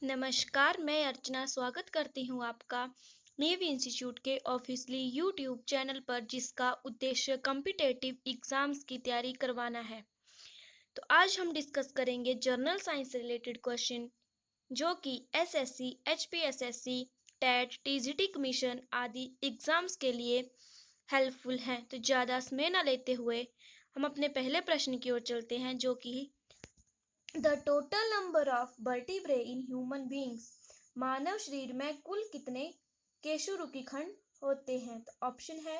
नमस्कार, मैं अर्चना स्वागत करती हूँ आपका नेवी इंस्टीट्यूट के ऑफिशियली यूट्यूब चैनल पर, जिसका उद्देश्य कॉम्पिटिटिव एग्जाम्स की तैयारी करवाना है। तो आज हम डिस्कस करेंगे जर्नल साइंस से रिलेटेड क्वेश्चन, जो कि SSC, HPSSC, TET, TGT commission आदि एग्जाम्स के लिए हेल्पफुल हैं। तो ज़्यादा समय न लेते हुए हम अपने पहले प्रश्न की ओर चलते हैं, जो कि the total number of vertebrae in human beings, मानव शरीर में कुल कितने केशुरुकी खंड होते हैं। तो ऑप्शन है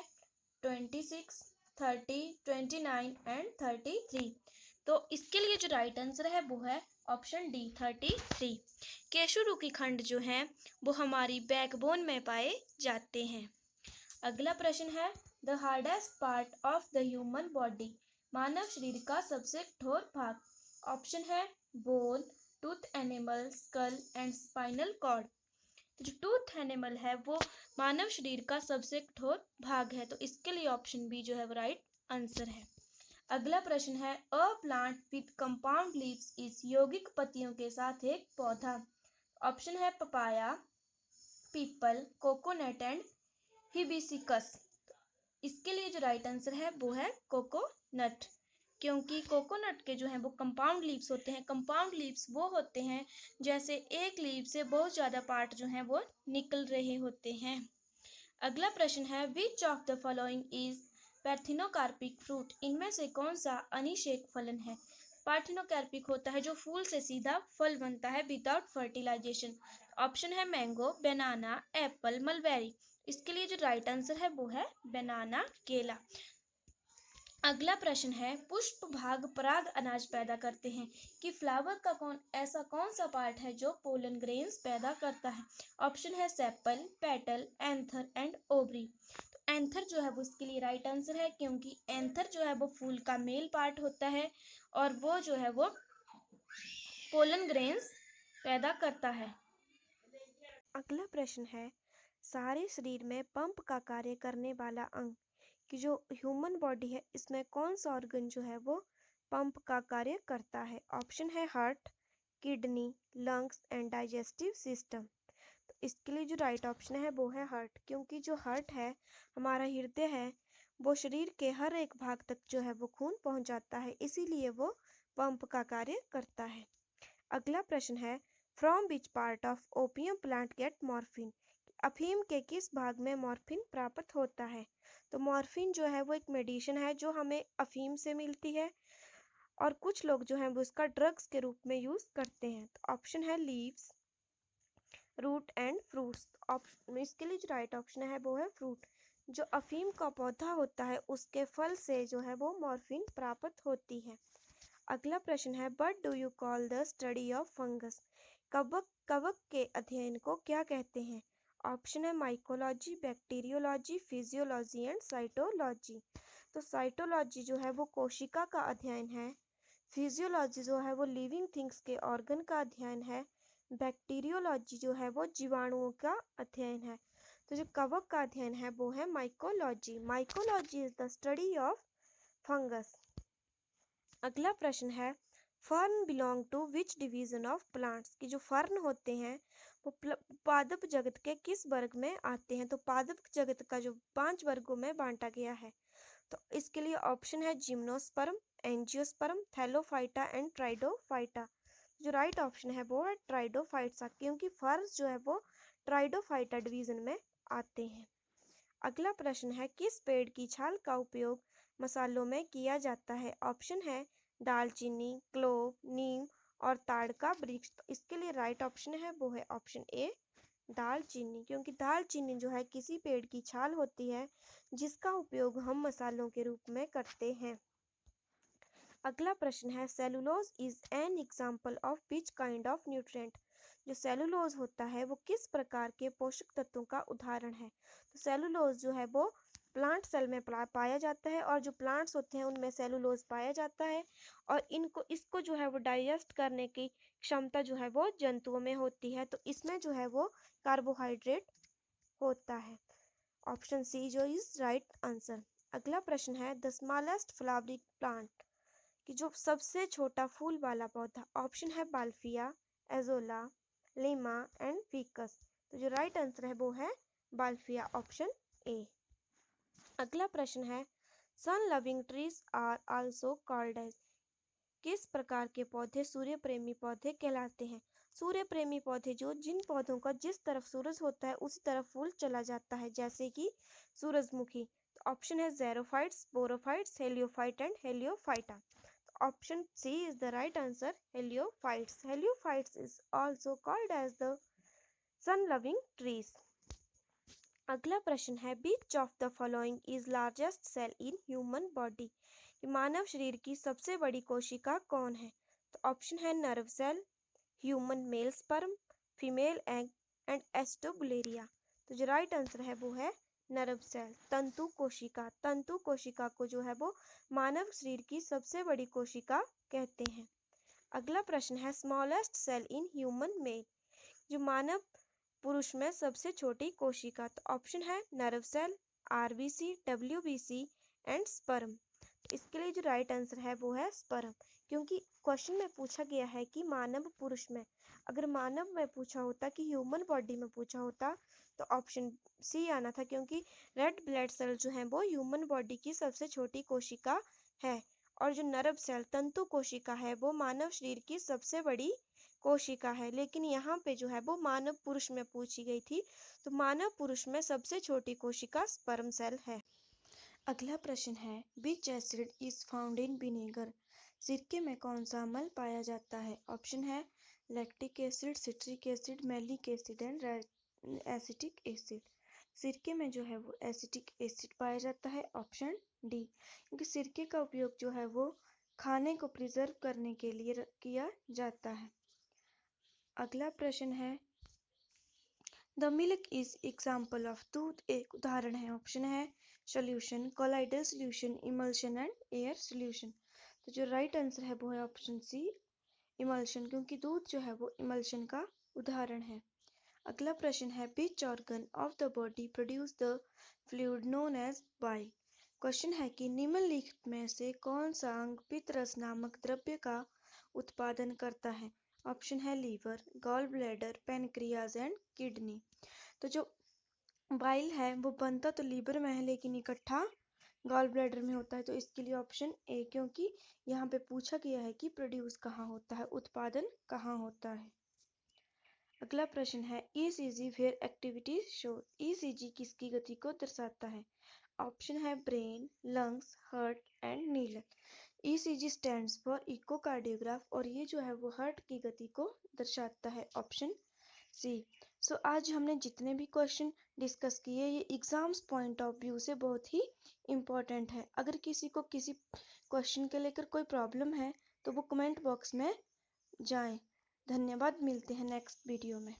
26, 30, 29 एंड 33। तो इसके लिए जो राइट आंसर है वो है ऑप्शन डी 33। केशुरुकी खंड जो है वो हमारी बैकबोन में पाए जाते हैं। अगला प्रश्न है the hardest part of the human body, मानव शरीर का सबसे कठोर भाग। ऑप्शन है bone, tooth animal, skull and spinal cord. तो जो टूथ एनिमल है वो मानव शरीर का सबसे कठोर भाग है, तो इसके लिए ऑप्शन बी जो है वो राइट आंसर है। अगला प्रश्न है a plant with compound leaves is, यौगिक पत्तियों के साथ एक पौधा। ऑप्शन है papaya, people, coconut and hibiscus. इसके लिए जो राइट आंसर है वो है कोकोनट, क्योंकि कोकोनट के जो है वो कंपाउंड लीव्स होते हैं। कंपाउंड लीव्स वो होते हैं जैसे एक लीव से बहुत ज़्यादा पार्ट जो है वो निकल रहे होते हैं। अगला प्रश्न है which of the following is parthenocarpic fruit, इनमें से कौन सा अनिषेक फलन है। पार्थिनोकार्पिक होता है जो फूल से सीधा फल बनता है विदाउट फर्टिलाइजेशन। ऑप्शन है मैंगो, बनाना, एप्पल, मलबेरी। इसके लिए जो राइट आंसर है वो है बनाना, केला। अगला प्रश्न है पुष्प भाग पराग अनाज पैदा करते हैं कि फ्लावर का कौन सा पार्ट है जो पोलन ग्रेन्स पैदा करता है। ऑप्शन है sepal, petal, anther and ovary. तो एंथर जो है वो इसके लिए राइट आंसर है, क्योंकि एंथर जो है वो फूल का मेल पार्ट होता है और वो जो है वो पोलन ग्रेन्स पैदा करता है। अगला प्रश्न है सारे शरीर में पंप का कार्य करने वाला अंग कि जो ह्यूमन बॉडी है इसमें कौन सा ऑर्गन जो है वो पंप का कार्य करता है। ऑप्शन है heart, kidney, lungs and digestive system. तो इसके लिए जो राइट ऑप्शन है वो है हार्ट, क्योंकि जो हार्ट है हमारा हृदय है वो शरीर के हर एक भाग तक जो है वो खून पहुंचाता है, इसीलिए वो पंप का कार्य करता है। अगला प्रश्न है from which part of opium plant get morphine, अफीम के किस भाग में मॉर्फिन प्राप्त होता है। तो मॉर्फिन जो है वो एक मेडिसिन है जो हमें अफीम से मिलती है और कुछ लोग जो है वो इसका ड्रग्स के रूप में यूज करते हैं। तो ऑप्शन है लीव्स, रूट एंड फ्रूट्स। इसके लिए जो राइट ऑप्शन है वो है फ्रूट। जो अफीम का पौधा होता है उसके फल से जो है वो मॉर्फिन प्राप्त होती है। अगला प्रश्न है what do you call the study of fungus, कवक के अध्ययन को क्या कहते हैं। ऑप्शन है mycology, bacteriology, physiology and cytology. तो साइटोलॉजी जो है वो कोशिका का अध्ययन है, फिजियोलॉजी जो है वो लिविंग थिंग्स के ऑर्गन का अध्ययन है, बैक्टीरियोलॉजी जो है वो जीवाणुओं का अध्ययन है। तो जो कवक का अध्ययन है वो है mycology. Mycology is the study of fungus. अगला प्रश्न है fern belong to which division of plants, की जो फर्न होते हैं वो पादप जगत के किस वर्ग में आते हैं। तो पादप जगत का जो 5 वर्गों में बांटा गया है। तो इसके लिए ऑप्शन है जिम्नोस्पर्म, एंजियोस्पर्म, थैलोफाइटा एंड ट्राइडोफाइटा। जो राइट ऑप्शन है वो है ट्राइडोफाइटा, क्योंकि फर्स जो है वो ट्राइडोफाइटा डिवीजन में आते हैं। अगला प्रश्न है किस पेड़ की छाल का उपयोग मसालों में किया जाता है। ऑप्शन है दालचीनी, क्लोव, नीम और ताड़ का वृक्ष। तो इसके लिए राइट ऑप्शन है वो है ऑप्शन ए दालचीनी, क्योंकि दालचीनी जो है किसी पेड़ की छाल होती है जिसका उपयोग हम मसालों के रूप में करते हैं। अगला प्रश्न है cellulose is an example of which kind of nutrient, जो सेलुलोज होता है वो किस प्रकार के पोषक तत्वों का उदाहरण है। तो सेलुलोज जो है वो प्लांट सेल में पाया जाता है और जो प्लांट्स होते हैं उनमें सेलुलोज पाया जाता है और इसको जो है वो डाइजेस्ट करने की क्षमता जो है वो जंतुओं में होती है। तो इसमें जो है वो कार्बोहाइड्रेट होता है। ऑप्शन सी जो इज राइट आंसर। अगला प्रश्न है द स्मॉलेस्ट फ्लावरिंग प्लांट कि जो सबसे छोटा फूल वाला पौधा। ऑप्शन है बाल्फिया, एजोला, लिमा एंड फिकस। तो जो राइट आंसर है वो है बाल्फिया, ऑप्शन ए। अगला प्रश्न है sun loving trees are also called as. किस प्रकार के पौधे सूर्य प्रेमी पौधे कहलाते हैं? सूर्य प्रेमी पौधे जिन पौधों का जिस तरफ सूरज होता है उसी तरफ फूल चला जाता है, जैसे कि सूरजमुखी। तो ऑप्शन है xerophytes, sporophytes, heliophyte and heliophyta. Option C is the right answer, heliophytes. Heliophytes is also called as the sun loving trees. अगला प्रश्न है which of the following is largest cell in human body. मानव शरीर की सबसे बड़ी कोशिका कौन है? तो ऑप्शन है nerve cell, human male sperm, female egg and acetabularia. तो जो राइट आंसर है वो है नर्व सेल, तंतु कोशिका। तंतु कोशिका को जो है वो मानव शरीर की सबसे बड़ी कोशिका कहते हैं। अगला प्रश्न है smallest cell in human male. जो मानव पुरुष में सबसे छोटी कोशिका। तो ऑप्शन है nerve cell, RBC, WBC and sperm. इसके लिए जो राइट आंसर है वो है स्पर्म, क्योंकि क्वेश्चन में पूछा गया है कि मानव पुरुष में। अगर मानव में पूछा होता कि ह्यूमन बॉडी में पूछा होता तो ऑप्शन सी आना था, क्योंकि रेड ब्लड सेल जो है वो ह्यूमन बॉडी की सबसे छोटी कोशिका है, और जो नर्व सेल तंतु कोशिका है वो मानव शरीर की सबसे बड़ी कोशिका है। लेकिन यहाँ पे जो है वो मानव पुरुष में पूछी गई थी, तो मानव पुरुष में सबसे छोटी कोशिका स्पर्म सेल है। अगला प्रश्न है विच acid is found in vinegar. सिरके में कौन सा अम्ल पाया जाता है? ऑप्शन है lactic acid, citric acid, malic acid and acetic acid. सिरके में जो है वो एसिटिक एसिड पाया जाता है, ऑप्शन डी, क्योंकि सिरके का उपयोग जो है वो खाने को प्रिजर्व करने के लिए किया जाता है। अगला प्रश्न है the milk is example of. दूध एक उदाहरण है, ऑप्शन है solution, colloidal solution, emulsion and air solution. तो जो राइट आंसर है वो है ऑप्शन सी, इमल्शन, क्योंकि दूध जो है वो इमल्शन का उदाहरण है। अगला प्रश्न है which organ of the body produce the fluid known as bile. Question है कि निम्नलिखित में से कौन सा अंग पित्तरस नामक द्रव्य का उत्पादन करता है? ऑप्शन है liver, gall bladder, pancreas and kidney. तो जो बाइल है वो बनता तो लीवर में है लेकिन इकट्ठा गॉल ब्लैडर में होता है, तो इसके लिए ऑप्शन ए, क्योंकि यहाँ पे पूछा गया है कि प्रोड्यूस कहाँ होता है, उत्पादन कहाँ होता है। अगला प्रश्न है ECG where activity show. ECG किसकी गति को दर्शाता है? ऑप्शन है brain, lungs, heart and needle. ECG stands for echocardiograph, और ये जो है वो हार्ट की गति को दर्शाता है, ऑप्शन सी। सो आज हमने जितने भी क्वेश्चन डिस्कस किए ये एग्जाम्स पॉइंट ऑफ व्यू से बहुत ही इम्पोर्टेंट है। अगर किसी को किसी क्वेश्चन के लेकर कोई प्रॉब्लम है तो वो कमेंट बॉक्स में जाएं। धन्यवाद, मिलते हैं नेक्स्ट वीडियो में।